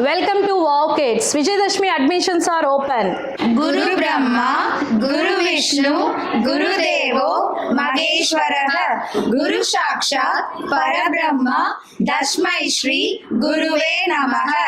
Welcome to Wow Kids. Vijayadashmi admissions are open. Guru Brahma, Guru Vishnu, Guru Devo, Maheshwaraha, Guru Sakshat, Parabrahma, Dasmai Shri, Guruve Namaha.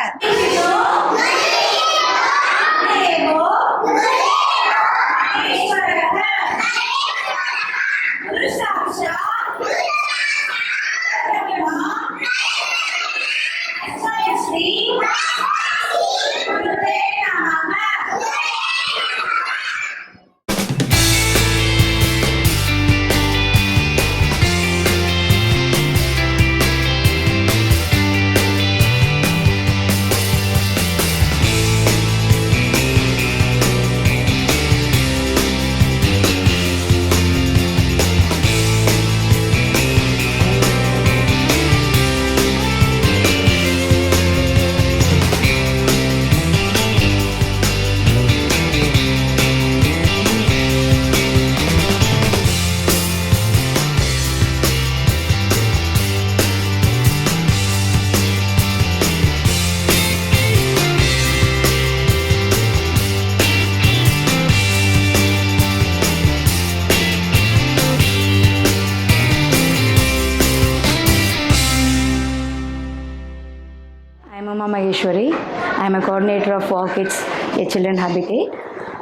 I'm Uma Maheshwari. I'm a coordinator of Wow Kids, a children habitat.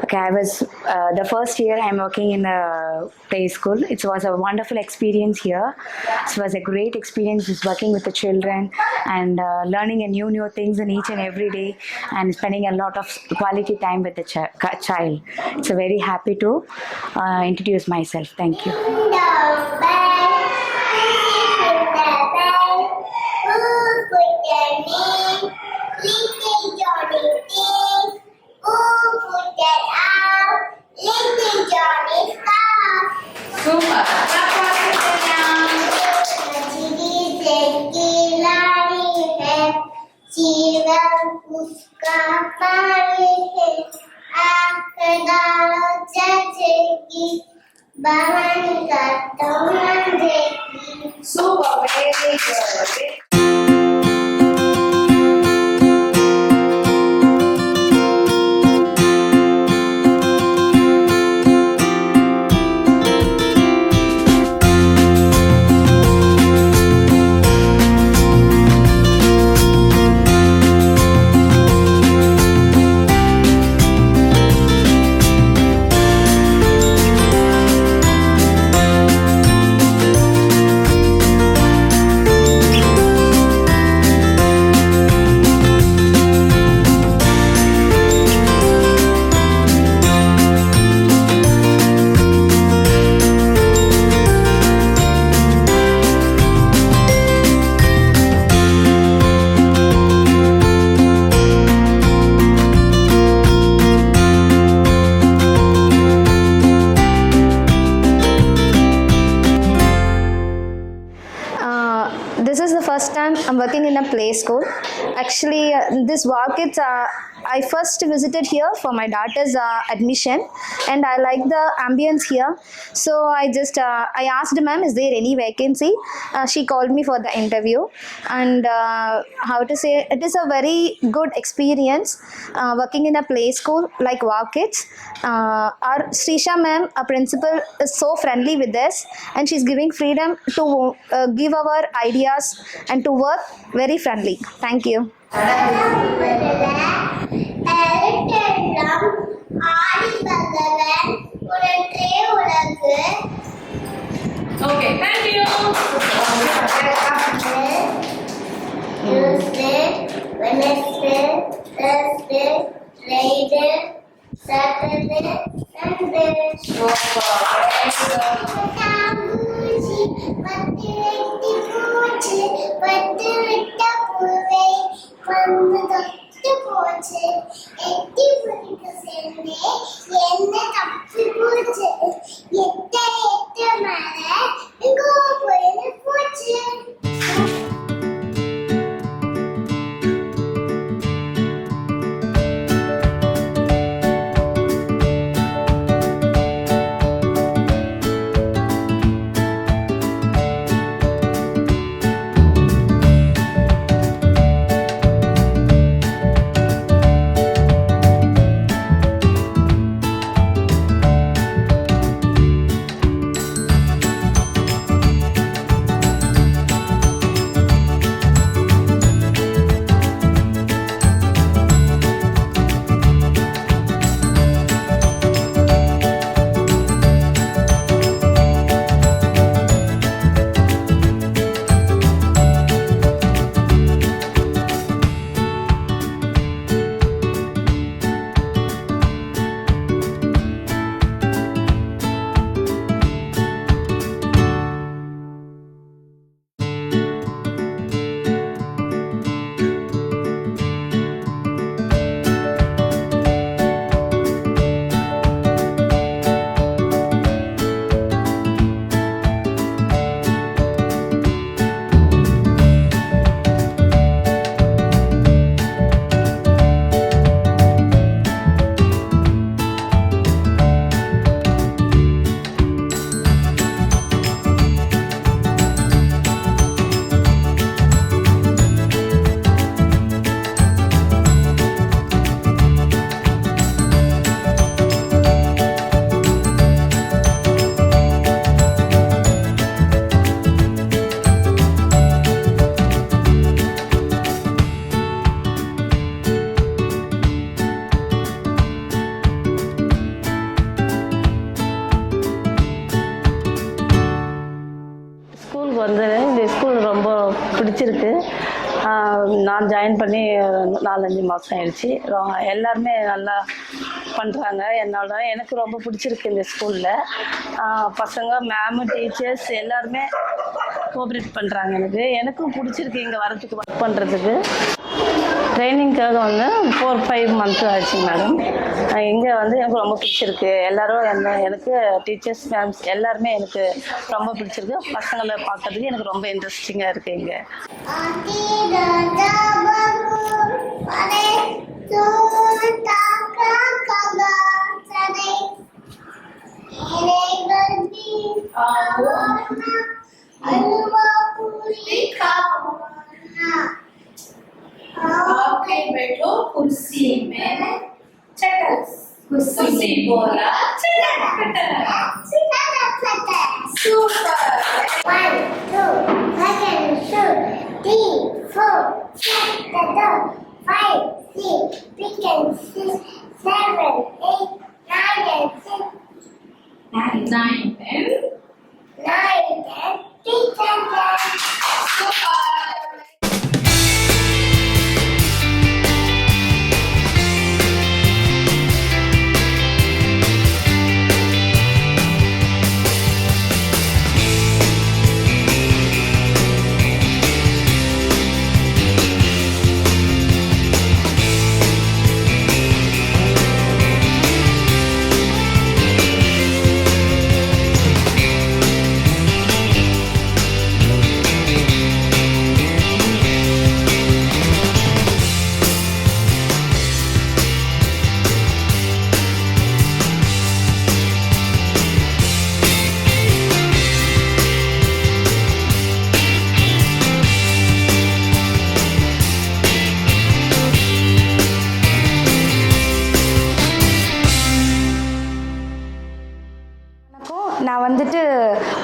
Okay, I was the first year I'm working in a play school. It was a wonderful experience here. It was a great experience just working with the children and learning a new things in each and every day and spending a lot of quality time with the child. It's a very happy to introduce myself. Thank you. Super. जीवन उसका पानी है आखदारो जजेगी बहन का तो मंजेगी Super. Very good. This is the first time I'm working in a play school. Actually, this Wow Kids, I first visited here for my daughter's admission, and I like the ambience here. So I asked ma'am, is there any vacancy? She called me for the interview, and it is a very good experience working in a play school like Wow Kids. Our Srisha ma'am, our principal, is so friendly with us, and she's giving freedom to give our ideas and to work very friendly. Thank you. Okay, thank you. Tuesday, Wednesday, Thursday, Friday, Saturday, Sunday. நான் join பண்ணி 4-5 மாதம் ஆயிடுச்சு. எல்லாருமே நல்லா பண்ணுறாங்க. எனக்கு ரொம்ப பிடிச்சிருக்கு இந்த ஸ்கூலில். பசங்க, மேமு, டீச்சர்ஸ் எல்லாருமே கோஆப்ரேட் பண்ணுறாங்க. எனக்கும் பிடிச்சிருக்கு இங்கே வரதுக்கு, ஒர்க் பண்ணுறதுக்கு. ட்ரைனிங்காக 4-5 மந்த்ஸ் ஆச்சுங்க மேடம். இங்கே எனக்கு ரொம்ப பிடிச்சிருக்கு. எல்லோரும் எனக்கு டீச்சர்ஸ், மேம்ஸ் எல்லாருமே எனக்கு ரொம்ப பிடிச்சிருக்கு. பசங்களை பார்க்கறதுக்கு எனக்கு ரொம்ப இன்ட்ரெஸ்டிங்காக இருக்குது இங்கே. आपके बैठो कुर्सी में चटर, कुर्सी बोला चटर super. 1, 2, second, 2, 3, 4, 5, 6, pick and 6, 7, 8, 9 and 6, 9 and pick and 10. super. நான் வந்துட்டு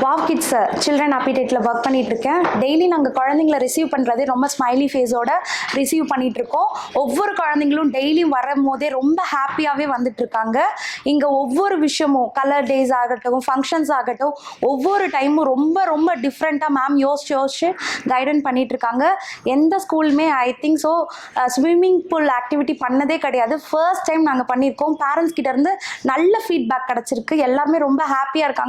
வாவ் கிட்ஸ் சில்ட்ரன் ஹாபிடேட்டில் ஒர்க் பண்ணிகிட்ருக்கேன். டெய்லி நாங்கள் குழந்தைங்கள ரிசீவ் பண்ணுறதே ரொம்ப ஸ்மைலி ஃபேஸோட ரிசீவ் பண்ணிகிட்ருக்கோம். ஒவ்வொரு குழந்தைங்களும் டெய்லியும் வரும்போதே ரொம்ப ஹாப்பியாகவே வந்துட்டுருக்காங்க. இங்கே ஒவ்வொரு விஷயமும் கலர் டேஸ் ஆகட்டும், ஃபங்க்ஷன்ஸ் ஆகட்டும், ஒவ்வொரு டைமும் ரொம்ப ரொம்ப டிஃப்ரெண்ட்டாக மேம் யோசிச்சு கைடன் பண்ணிகிட்ருக்காங்க. எந்த ஸ்கூலுமே I think so swimming pool activity பண்ணதே கிடையாது. ஃபர்ஸ்ட் டைம் நாங்கள் பண்ணியிருக்கோம். பேரண்ட்ஸ் கிட்டேருந்து நல்ல ஃபீட்பேக் கிடச்சிருக்கு. எல்லாருமே ரொம்ப ஹாப்பியாக இருக்காங்க.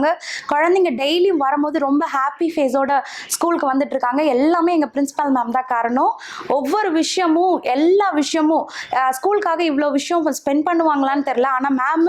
குழந்தைங்க டெய்லியும் வரும்போது ரொம்ப ஹாப்பி ஃபேஸோட ஸ்கூலுக்கு வந்துட்டு இருக்காங்க. எல்லாமே எங்கள் பிரின்சிபல் மேம் தான் காரணம். ஒவ்வொரு விஷயமும் எல்லா விஷயமும் ஸ்கூலுக்காக இவ்வளோ விஷயம் ஸ்பெண்ட் பண்ணுவாங்களான்னு தெரில. ஆனால் மேம்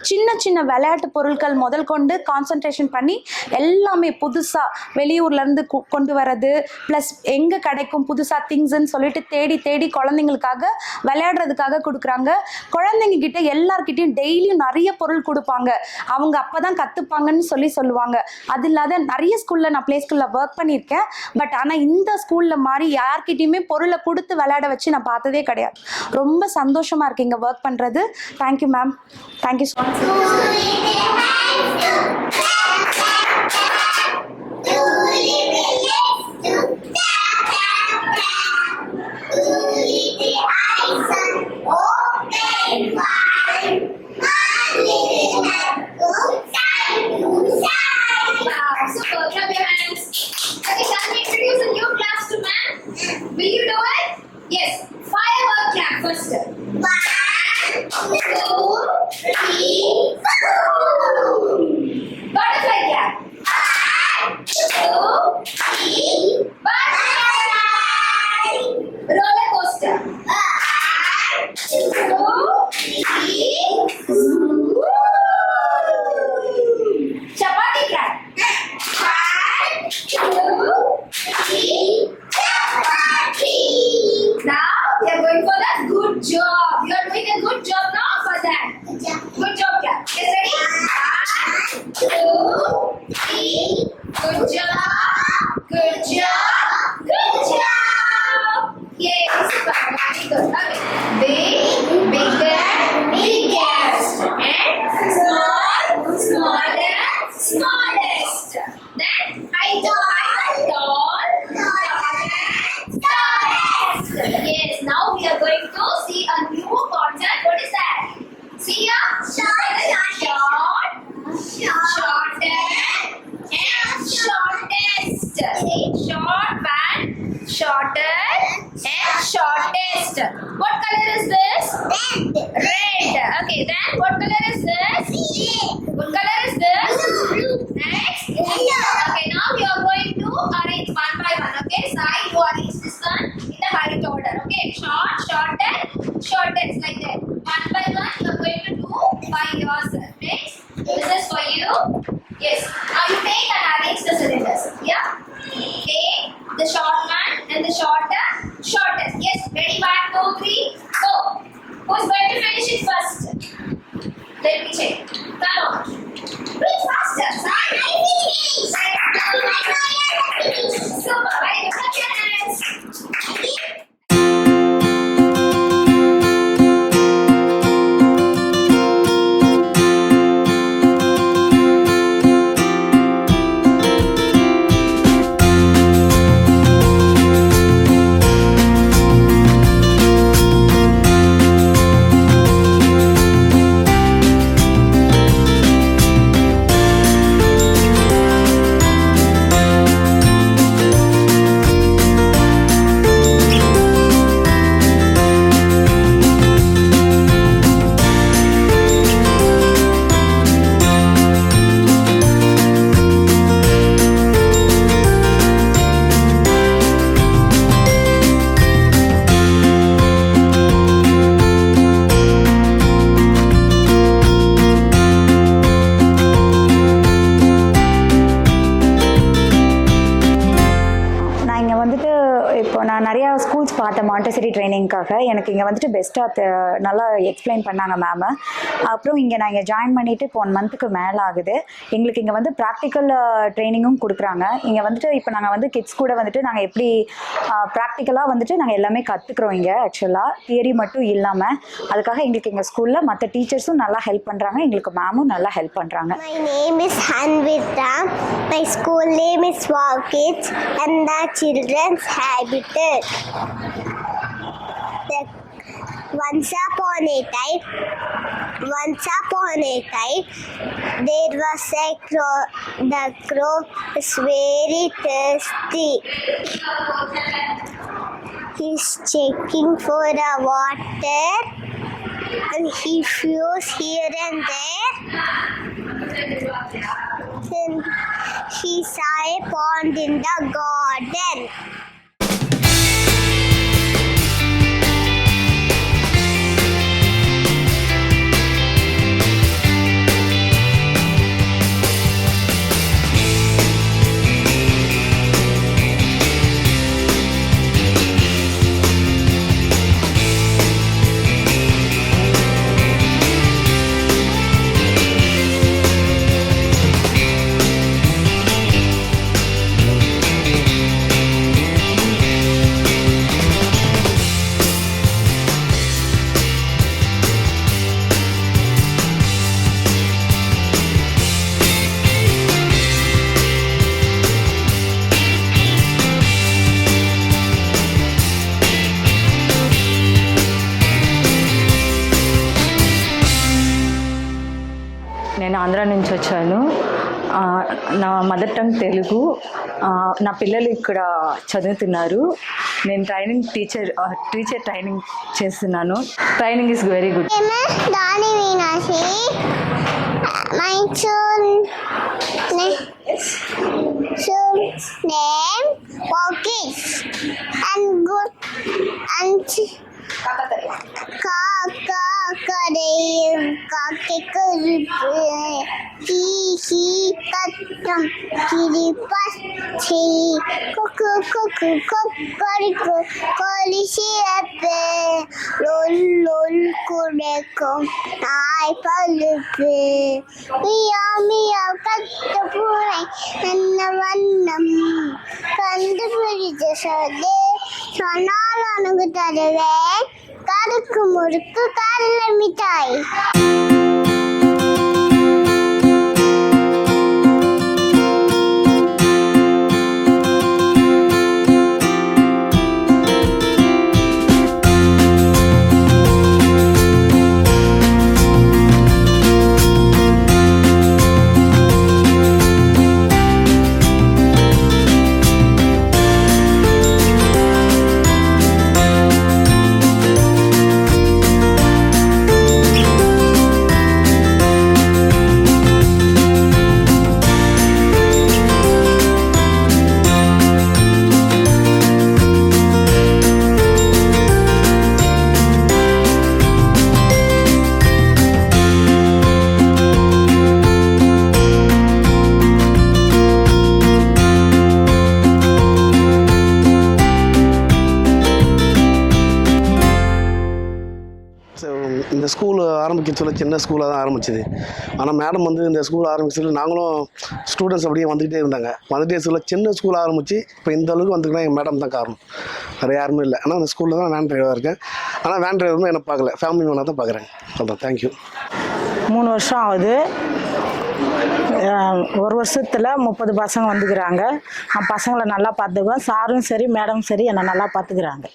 சின்ன சின்ன விளையாட்டு பொருட்கள் முதல் கொண்டு கான்சன்ட்ரேஷன் பண்ணி எல்லாமே புதுசாக வெளியூர்லேருந்து கொண்டு வர்றது, ப்ளஸ் எங்கே கிடைக்கும் புதுசாக திங்ஸ்ன்னு சொல்லிட்டு தேடி தேடி குழந்தைங்களுக்காக விளையாடுறதுக்காக கொடுக்குறாங்க. குழந்தைங்க கிட்ட எல்லார்கிட்டையும் டெய்லியும் நிறைய பொருள் கொடுப்பாங்க. அவங்க அப்போ தான் கற்றுப்பாங்கன்னு சொல்லுவாங்க. அது இல்லாத நிறைய ஸ்கூலில் நான் ப்ளே ஸ்கூலில் ஒர்க் பண்ணியிருக்கேன். பட் ஆனால் இந்த ஸ்கூலில் மாதிரி யார்கிட்டையுமே பொருளை கொடுத்து விளையாட வச்சு நான் பார்த்ததே கிடையாது. ரொம்ப சந்தோஷமாக இருக்குது இங்கே ஒர்க் பண்ணுறது. Thank you ma'am. Thank you so much. Super, clap your hands. Okay, shall we introduce a new class to man? Will you do it? Yes. Firework clap first. 1, 2, 3, 4. Butterfly clap. 1, 2, 3. Butterfly. Roller coaster. 1, 2, 3. Chapati clap. 1, 2, 3. Chapati. Now we are going for that. Good job. You are doing a good job now for that. Good job, clap. Yes, ready? 1, 2, 3. Good job. Good job. Good job. Yay, super. Very good. Okay. Big, bigger, biggest. And small, smaller, smallest. Then height to height, tall, tallest. Yes, now we are going to see a new concept. What is that? See ya? Short, shorter, and shortest. Short and shorter and short. What color is this? Red. Okay, then what color is this? What color is this? Next. Okay, now you are going to arrange one by one. Okay, side you arrange this one in the right order. Okay, shortest like that. One by one you are going to do by yourself. Next, this is for you. Yes. Now you take and arrange the cylinders. Yeah. Take the short one and the shortest. Yes. Ready? 1, 2, 3, go. Who's going to finish it first? Let me check. Come on. Do it faster. Super. Very good. Clap your hands. நான் இங்கே வந்துட்டு இப்போ நான் நிறையா schools பார்த்தேன் Montessori ட்ரைனிங்காக. எனக்கு இங்கே வந்துட்டு பெஸ்ட்டாக நல்லா எக்ஸ்பிளைன் பண்ணாங்க மேமு. அப்புறம் இங்கே நான் இங்கே ஜாயின் பண்ணிவிட்டு இப்போ 1 மந்த்துக்கு மேலே ஆகுது. எங்களுக்கு இங்கே வந்து ப்ராக்டிக்கல் ட்ரைனிங்கும் கொடுக்குறாங்க. இங்கே வந்துட்டு இப்போ நாங்கள் வந்து கிட்ஸ் கூட வந்துட்டு நாங்கள் எப்படி ப்ராக்டிக்கலாக வந்துட்டு நாங்கள் எல்லாமே கற்றுக்குறோம் இங்கே. ஆக்சுவலாக தியரி மட்டும் இல்லாமல் அதுக்காக எங்களுக்கு எங்கள் ஸ்கூலில் மற்ற டீச்சர்ஸும் நல்லா ஹெல்ப் பண்ணுறாங்க, எங்களுக்கு மேமும் நல்லா ஹெல்ப் பண்ணுறாங்க. My name is Hanvita. My school name is Wow Kids and the Children's Habitat. Once upon a time, there was a crow. The crow is very thirsty. He's checking for the water and he feels here and there. Then he saw a pond in the garden. నేను ఆంధ్ర నుంచి వచ్చాను. నా mother tongue Telugu. నా పిల్లలు ఇక్కడ చదువుతున్నారు. నేను teacher training చేస్తున్నాను. Training is very good. Dani Meenakshi. My children's name Walkies and good and Kakakadayum Kakikarupu He Katam Kiripas He Kuku Kokariku Kolishiape Lol Kureko I Palupe Mia Katapure and Navanam Kandapuri சொன்னாலும் தருவே கருக்கு முறுக்கு கடலை மிட்டாய். இந்த school ஆரம்பிக்க சொல்ல சின்ன ஸ்கூலாக தான் ஆரம்பிச்சது. ஆனால் மேடம் வந்து இந்த ஸ்கூல் ஆரம்பிச்சதில் நாங்களும் ஸ்டூடெண்ட்ஸ் அப்படியே வந்துக்கிட்டே சொல்ல சின்ன ஸ்கூல் ஆரம்பித்து இப்போ இந்த அளவுக்கு வந்துருக்குன்னா எங்கள் மேடம் தான் காரணம், வேறு யாருமே இல்லை. ஆனால் அந்த ஸ்கூலில் தான் வேன் டிரைவராக இருக்கேன். ஆனால் வேன் டிரைவருமே என்ன பார்க்கல, ஃபேமிலி மேனாக தான் பார்க்குறேன். அதான். தேங்க்யூ. 3 வருஷம் ஆகுது. ஒரு வருஷத்தில் 30 பசங்க வந்துக்கிறாங்க. நான் பசங்களை நல்லா பார்த்துக்குவேன். சாரும் சரி மேடம் சரி என்னை நல்லா பார்த்துக்கிறாங்க.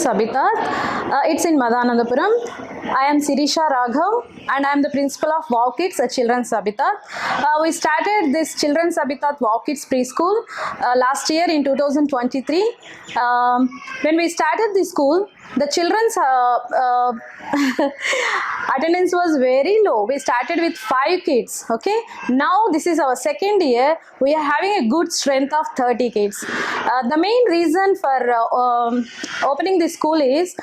Habitat. It's in Madanandapuram. I am Sirisha Raghav and I am the principal of Wow Kids at Children's Habitat. We started this Children's Habitat Wow Kids preschool last year in 2023. When we started the school, the children's attendance was very low. We started with 5 kids. Okay, now this is our second year. We are having a good strength of 30 kids. The main reason for opening this school is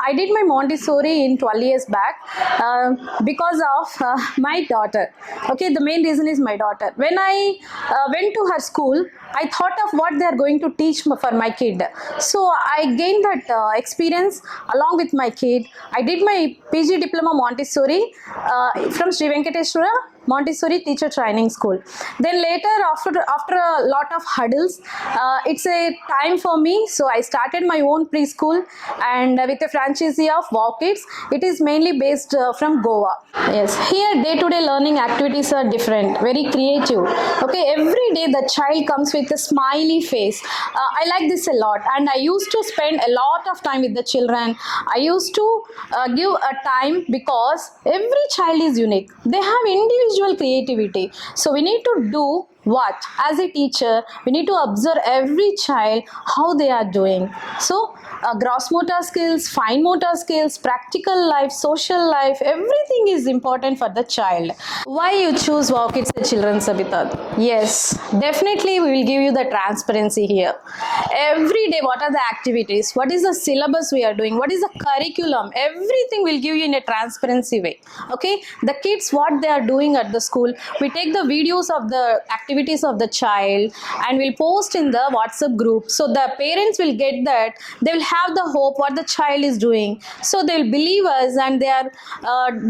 I did my Montessori in 12 years back because of my daughter. Okay, the main reason is my daughter. When I went to her school, I thought of what they are going to teach for my kid. So I gained that experience along with my kid. I did my PG Diploma Montessori from Sri Venkateswara Montessori Teacher Training School. Then later, after a lot of hurdles, it's a time for me. So I started my own preschool, and with a franchisee of Wow Kids. It is mainly based from Goa. Yes, here day-to-day learning activities are different, very creative. Okay, every day the child comes with a smiley face. I like this a lot, and I used to spend a lot of time with the children. I used to give a time because every child is unique. They have individual creativity. So we need to do what? As a teacher, we need to observe every child, how they are doing. So gross motor skills, fine motor skills, practical life, social life, everything is important for the child. Why you choose Wow Kids Children, Sabita? Yes, definitely we will give you the transparency here. Every day, what are the activities? What is the syllabus we are doing? What is the curriculum? Everything will give you in a transparency way. Okay, the kids, what they are doing at the school, we take the videos of the activities of the child and we'll post in the WhatsApp group. So the parents will get that. They will have the hope what the child is doing. So they will believe us, and they are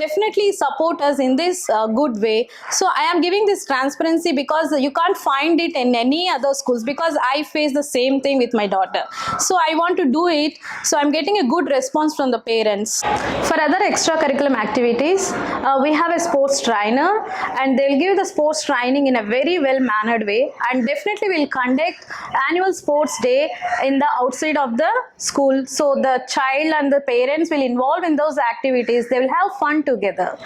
definitely support us in this good way. So I am giving this transparency because you can't find it in any other schools, because I face the same thing with my daughter. So I want to do it. So I'm getting a good response from the parents. For other extracurriculum activities, we have a sports trainer, and they'll give the sports training in a very well mannered way, and definitely we'll conduct annual sports day in the outside of the school. So the child and the parents will involve in those activities. They will have fun together,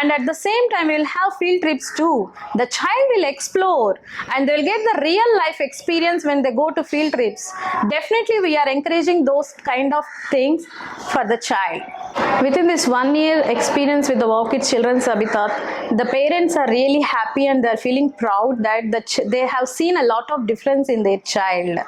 and at the same time we will have field trips too. The child will explore, and they will get the real life experience when they go to field trips. Definitely we are encouraging those kind of things for the child. Within this 1 year experience with the Wow Kids Children, Sabita, the parents are really happy, and they are feeling proud that they have seen a lot of difference in their child.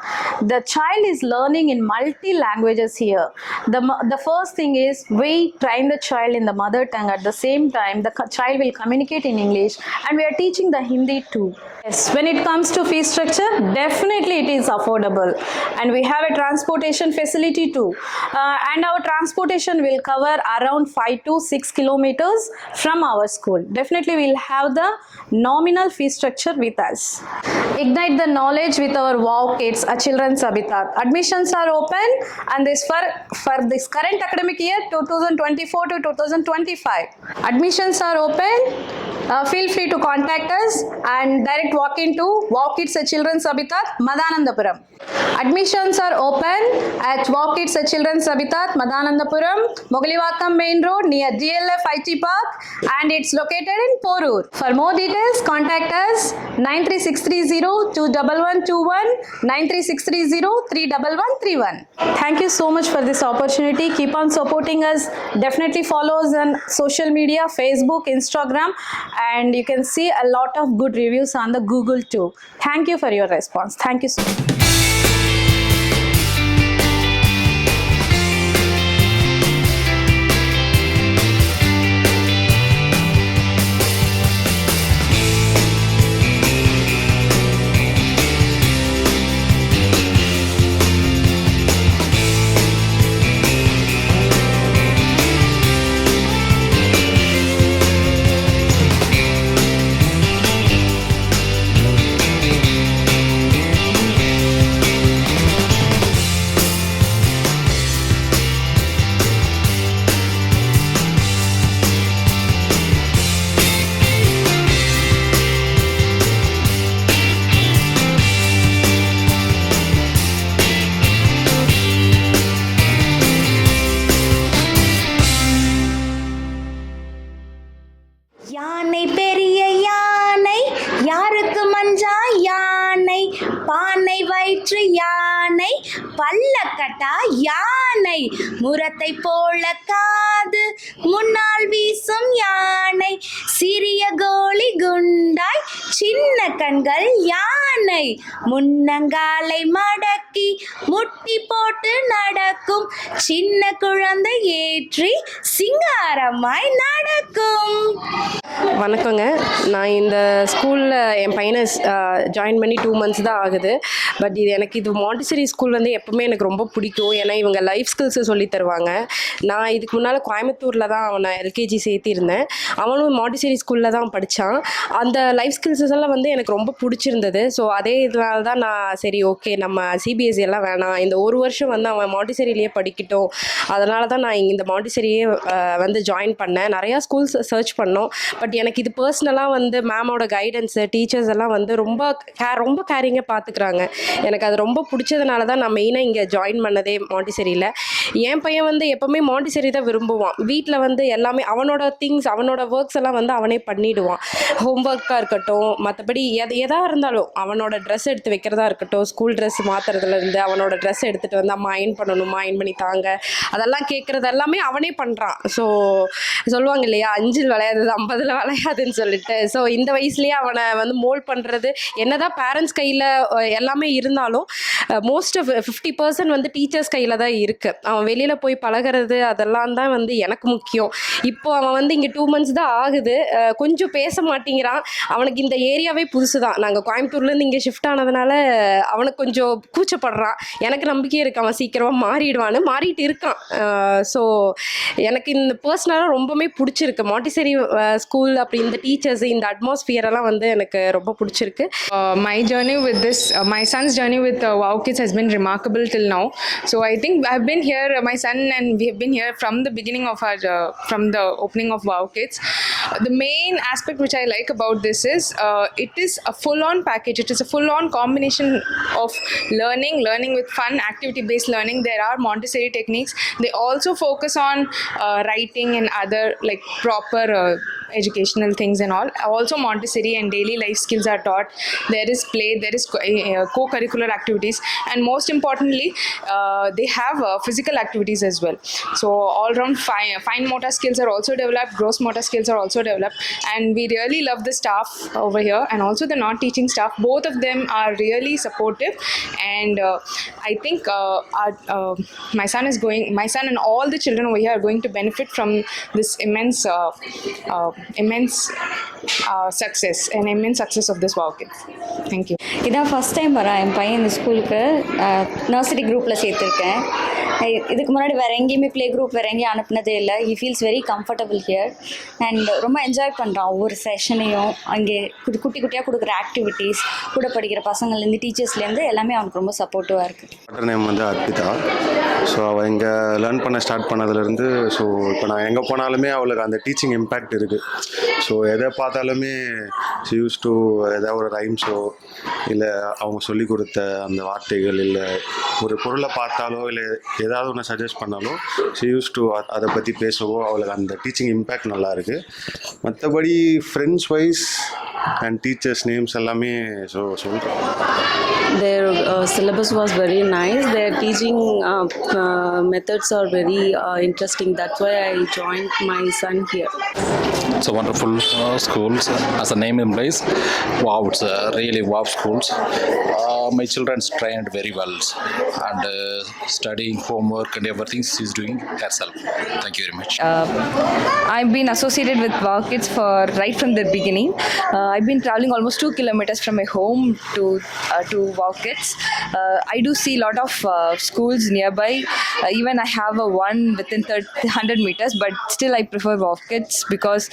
The child is learning in multi languages here. The first thing is we train the child in the mother tongue. At the same time, the child will communicate in English, and we are teaching the Hindi too. Yes, when it comes to fee structure, definitely it is affordable, and we have a transportation facility too, and our transportation will cover around 5 to 6 kilometers from our school. Definitely we'll have the nominal fee structure with us. Ignite the knowledge with our Wow Kids Children, Sabita. Admissions are open, and this for this current academic year 2024 to 2025. Admissions are open. Feel free to contact us and direct walk into Wow Kids Children, Sabita, Madanandapuram. Admissions are open at Wow Kids Children, Sabita, Madanandapuram, Mogalivakam Main Road near DLF IT Park, and it's located in Porur. For more details, contact us 93630-21121, 93630-31131. Thank you so much for this opportunity. Keep on supporting us. Definitely follow us on social media, Facebook, Instagram, and you can see a lot of good reviews on the Google too. Thank you for your response. Thank you so much. யானை பெரிய யானை யாருக்கு மஞ்சா யானை பானை வயிற்று யானை பல்லக்கட்டா யானை முரத்தை போல காது முன்னால் வீசும் யானை சிறிய கோலி குண்டாய் சின்ன கண்கள் யானை முன்னங்காலை மடக்கி முட்டி போட்டு நடக்கும் சின்ன குழந்தை ஏற்றி சிங்காரமாய் நடக்கும். வணக்கங்க. நான் இந்த ஸ்கூலில் என் பையனை ஜாயின் பண்ணி 2 months தான் ஆகுது. பட் இது மாண்டிசரி ஸ்கூல் வந்து எப்பவுமே எனக்கு ரொம்ப பிடிக்கும். ஏன்னா இவங்க லைஃப் ஸ்கில்ஸை சொல்லி தருவாங்க. நான் இதுக்கு முன்னால் கோயம்புத்தூரில் தான் அவனை எல்கேஜி சேர்த்திருந்தேன். அவனும் மாண்டிசரி ஸ்கூலில் தான் படித்தான். அந்த லைஃப் ஸ்கில்ஸஸ் எல்லாம் வந்து எனக்கு ரொம்ப பிடிச்சிருந்தது. ஸோ அதே இதனால தான் நான் சரி ஓகே நம்ம சிபிஎஸ்சி எல்லாம் வேணாம், இந்த ஒரு வருஷம் வந்து அவன் மாண்டிசரியிலேயே படிக்கட்டும், அதனால தான் நான் இந்த மாண்டிசரியே வந்து ஜாயின் பண்ணேன். நிறையா ஸ்கூல்ஸ் சர்ச் பண்ணோம். பட் எனக்கு இது பர்சனலாக வந்து மேமோட கைடன்ஸு டீச்சர்ஸ் எல்லாம் வந்து ரொம்ப கேரிங்காக பார்த்துக்குறாங்க. எனக்கு அது ரொம்ப பிடிச்சதுனால தான் நான் மெயினாக இங்கே ஜாயின் பண்ணதே மாண்டிசரியில். என் பையன் வந்து எப்போவுமே மாண்டிசரி தான் விரும்புவான். வீட்டில் வந்து எல்லாமே அவனோட திங்ஸ், அவனோட ஒர்க்ஸ் எல்லாம் வந்து அவனே பண்ணிவிடுவான். ஹோம்ஒர்க்காக இருக்கட்டும், மற்றபடி எதாக இருந்தாலும் அவனோட ட்ரெஸ் எடுத்து வைக்கிறதா இருக்கட்டும், ஸ்கூல் ட்ரெஸ் மாற்றுறதுலேருந்து அவனோட ட்ரெஸ் எடுத்துகிட்டு வந்து அம்மா அயன் பண்ணணுமா, அயன் பண்ணி தாங்க, அதெல்லாம் கேட்குறது எல்லாமே அவனே பண்ணுறான். ஸோ சொல்லுவாங்க இல்லையா, 5 விளையாடுறது 50 விளையாதுன்னு சொல்லிட்டு. ஸோ இந்த வயசுலேயே அவனை வந்து மோல்ட் பண்ணுறது, என்னதான் பேரண்ட்ஸ் கையில் எல்லாமே இருந்தாலும் மோஸ்ட் ஆஃப் 50% வந்து டீச்சர்ஸ் கையில் தான் இருக்குது. அவன் வெளியில் போய் பழகிறது அதெல்லாம் தான் வந்து எனக்கு முக்கியம். இப்போது அவன் வந்து இங்கே 2 months தான் ஆகுது. கொஞ்சம் பேச மாட்டேங்கிறான். அவனுக்கு இந்த ஏரியாவே புதுசு தான். நாங்கள் கோயம்புத்தூர்லேருந்து இங்கே ஷிஃப்ட் ஆனதுனால அவனுக்கு கொஞ்சம் கூச்சப்படுறான். எனக்கு நம்பிக்கை இருக்கு அவன் சீக்கிரமாக மாறிட்டு இருக்கான். ஸோ எனக்கு இந்த பர்சனலாக ரொம்பவே பிடிச்சிருக்கு மாண்டிசரி ஸ்கூல். அப்படி இந்த டீச்சர்ஸ், இந்த அட்மாஸ்பியர் எல்லாம் வந்து எனக்கு ரொம்ப பிடிச்சிருக்கு. My journey with this, my son's journey with Wow Kids has been remarkable till now. So I think I've been here, my son and we have been here from the beginning of our, from the opening of Wow Kids. The main aspect which I like about this is it is a full-on package. It is a full-on combination of learning with fun, activity-based learning. There are Montessori techniques. They also focus on writing and other like proper educational things and all. Also Montessori and daily life skills are taught. There is play, there is co-curricular activities, and most importantly they have physical activities as well. So all round fine motor skills are also developed, gross motor skills are also developed, and we really love the staff over here and also the non-teaching staff. Both of them are really supportive, and I think my son and all the children over here are going to benefit from this immense success of this Wow Kids. Thank you. இதான் first time வரேன் என் பையன் இந்த ஸ்கூலுக்கு. Nursery குரூப்பில் சேர்த்துருக்கேன். இதுக்கு முன்னாடி வேறு எங்கேயுமே ப்ளே குரூப் வேறு எங்கேயும் அனுப்புனதே இல்லை. He feels very comfortable here and ரொம்ப என்ஜாய் பண்ணுறான் ஒவ்வொரு செஷனையும். அங்கே குட்டி குட்டியாக கொடுக்குற ஆக்டிவிட்டீஸ், கூட படிக்கிற பசங்கள்லேருந்து டீச்சர்ஸ்லேருந்து எல்லாமே அவனுக்கு ரொம்ப சப்போர்ட்டிவாக இருக்குது. டாக்டர் நேம் வந்து அர்ப்பிதா. ஸோ அவள் இங்கே லேர்ன் பண்ண ஸ்டார்ட் பண்ணதுலேருந்து ஸோ இப்போ நான் எங்கே போனாலுமே அவளுக்கு அந்த டீச்சிங் இம்பேக்ட் இருக்குது. ஸோ எதை பார்த்தாலுமே ஷி யூஸ் டு ஏதாவது ஒரு ரைம்ஸோ இல்லை அவங்க சொல்லி கொடுத்த அந்த வார்த்தைகள், இல்லை ஒரு பொருளை பார்த்தாலோ இல்லை ஏதாவது ஒன்று சஜஸ்ட் பண்ணாலோ ஷி யூஸ் டு அதை பற்றி பேசவோ அவளுக்கு அந்த டீச்சிங் இம்பேக்ட் நல்லா இருக்குது. மற்றபடி friends wise and teachers names எல்லாமே சொல்கிறேன். Their syllabus was very nice. Their teaching methods are very interesting. That's why I joined my son here. It's a wonderful schools, as the name implies. Wow, it's really wow schools. My children's trained very well and studying homework and everything she's doing herself. Thank you very much. I've been associated with Wow Kids for right from the beginning. I've been traveling almost 2 kilometers from my home to Wow Kids. I do see a lot of schools nearby. Even I have one within 100 meters, but still I prefer Wow Kids because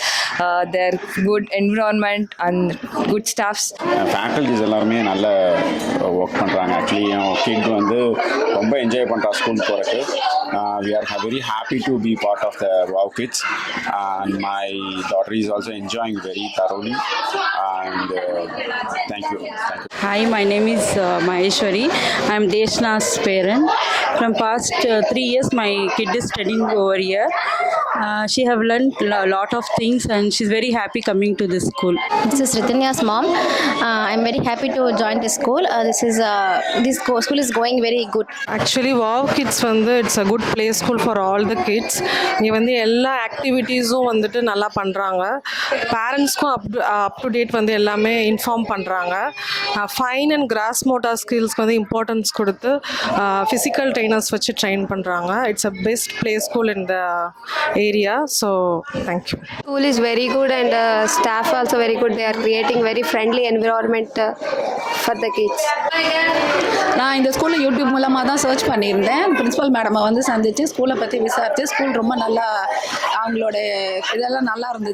their good environment and good staffs. Faculties எல்லாருமே நல்ல work பண்ணுறாங்க. Actually என் kit வந்து ரொம்ப enjoy பண்ணுறா school போகிறக்கு. We are very happy to be part of the Wow Kids, and my daughter is also enjoying very thoroughly, and thank you. Hi, my name is Maheshwari. I am Deshna's parent. From past 3 years my kid is studying over here. She have learned a lot of things and she's very happy coming to this school. This is Ritanya's mom. I'm very happy to join this school. This school is going very good. Actually Wow Kids வந்து it's a good play school for all the kids. இங்கே வந்து எல்லா ஆக்டிவிட்டீஸும் வந்துட்டு நல்லா பண்ணுறாங்க. பேரண்ட்ஸ்க்கும் up to date வந்து எல்லாமே inform பண்ணுறாங்க. ஃபைன் அண்ட் கிராஸ் மோட்டார் ஸ்கில்ஸ்க்கு வந்து இம்பார்ட்டன்ஸ் கொடுத்து ஃபிசிக்கல் ட்ரைனர்ஸ் வச்சு ட்ரெயின் பண்ணுறாங்க. It's a best play school in the area. So thank you. School is very good and staff also very good. They are creating very friendly environment for the kids. நான் இந்த ஸ்கூலில் YouTube மூலமாக தான் search பண்ணியிருந்தேன். Principal மேடமை வந்து சந்தித்து ஸ்கூலை பற்றி விசாரித்து ஸ்கூல் ரொம்ப நல்லா அவங்களோட இதெல்லாம் நல்லா இருந்துச்சு.